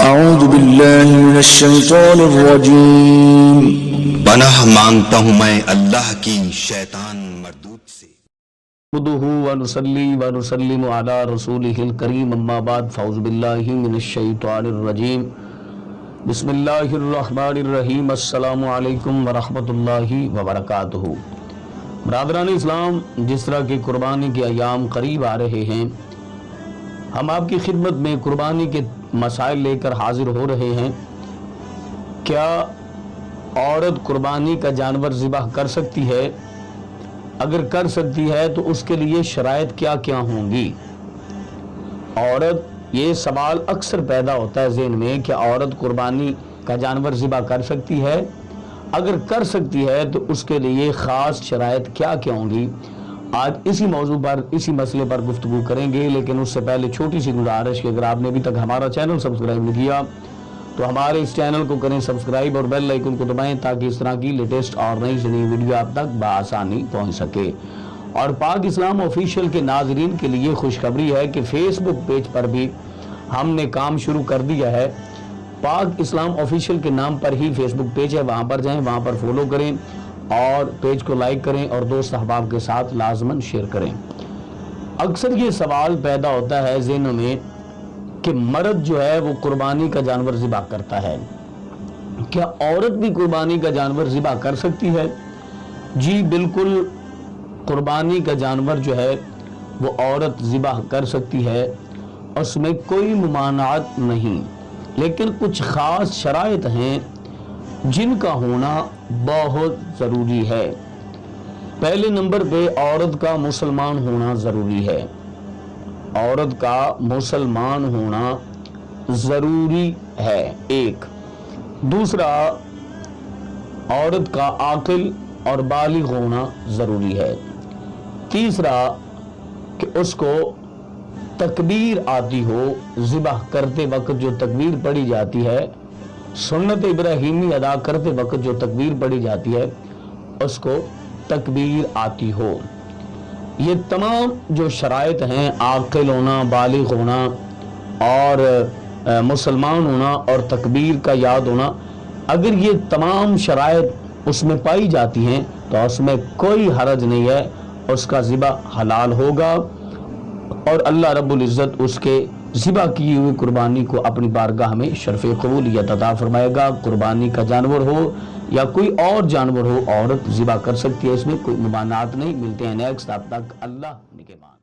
اعوذ باللہ من الشیطان الرجیم۔ پناہ مانگتا ہوں میں اللہ کی شیطان مردود سے۔ نحمدہ ونصلی ونسلم علی رسولہ الکریم، اما بعد، فاعوذ باللہ من الشیطان الرجیم، بسم اللہ الرحمن الرحیم۔ السلام علیکم ورحمۃ اللہ وبرکاتہ۔ برادران اسلام، جس طرح کی قربانی کے ایام قریب آ رہے ہیں، ہم آپ کی خدمت میں قربانی کے مسائل لے کر حاضر ہو رہے ہیں۔ کیا عورت قربانی کا جانور ذبح کر سکتی ہے؟ اگر کر سکتی ہے تو اس کے لیے شرائط کیا کیا ہوں گی؟ عورت، یہ سوال اکثر پیدا ہوتا ہے ذہن میں کہ عورت قربانی کا جانور ذبح کر سکتی ہے؟ اگر کر سکتی ہے تو اس کے لیے خاص شرائط کیا کیا ہوں گی؟ آج اسی موضوع پر، اسی مسئلے پر گفتگو کریں گے، لیکن اس سے پہلے چھوٹی سی گزارش کہ اگر آپ نے ابھی تک ہمارا چینل سبسکرائب نہیں کیا تو ہمارے اس چینل کو کریں سبسکرائب اور بیل آئیکن کو دبائیں تاکہ اس طرح کی لیٹسٹ اور نئی سے نئی ویڈیو آپ تک بآسانی پہنچ سکے۔ اور پاک اسلام آفیشیل کے ناظرین کے لیے خوشخبری ہے کہ فیس بک پیج پر بھی ہم نے کام شروع کر دیا ہے۔ پاک اسلام آفیشیل کے نام پر ہی فیس بک پیج ہے، وہاں پر جائیں، وہاں پر فالو کریں اور پیج کو لائک کریں اور دوست احباب کے ساتھ لازماً شیئر کریں۔ اکثر یہ سوال پیدا ہوتا ہے ذہنوں میں کہ مرد جو ہے وہ قربانی کا جانور ذبح کرتا ہے، کیا عورت بھی قربانی کا جانور ذبح کر سکتی ہے؟ جی بالکل، قربانی کا جانور جو ہے وہ عورت ذبح کر سکتی ہے، اس میں کوئی ممانعت نہیں، لیکن کچھ خاص شرائط ہیں جن کا ہونا بہت ضروری ہے۔ پہلے نمبر پہ عورت کا مسلمان ہونا ضروری ہے۔ عورت کا مسلمان ہونا ضروری ہے، ایک۔ دوسرا، عورت کا عاقل اور بالغ ہونا ضروری ہے۔ تیسرا، کہ اس کو تکبیر آتی ہو، ذبح کرتے وقت جو تکبیر پڑھی جاتی ہے، سنت ابراہیمی ادا کرتے وقت جو تکبیر پڑھی جاتی ہے، اس کو تکبیر آتی ہو۔ یہ تمام جو شرائط ہیں، عاقل ہونا، بالغ ہونا اور مسلمان ہونا اور تکبیر کا یاد ہونا، اگر یہ تمام شرائط اس میں پائی جاتی ہیں تو اس میں کوئی حرج نہیں ہے، اس کا ذبح حلال ہوگا اور اللہ رب العزت اس کے ذبح کی ہوئی قربانی کو اپنی بارگاہ میں شرف قبولیت عطا فرمائے گا۔ قربانی کا جانور ہو یا کوئی اور جانور ہو، عورت ذبح کر سکتی ہے، اس میں کوئی ممانعت نہیں۔ ملتے ہیں نیکسٹ، اب تک اللہ نگہبان۔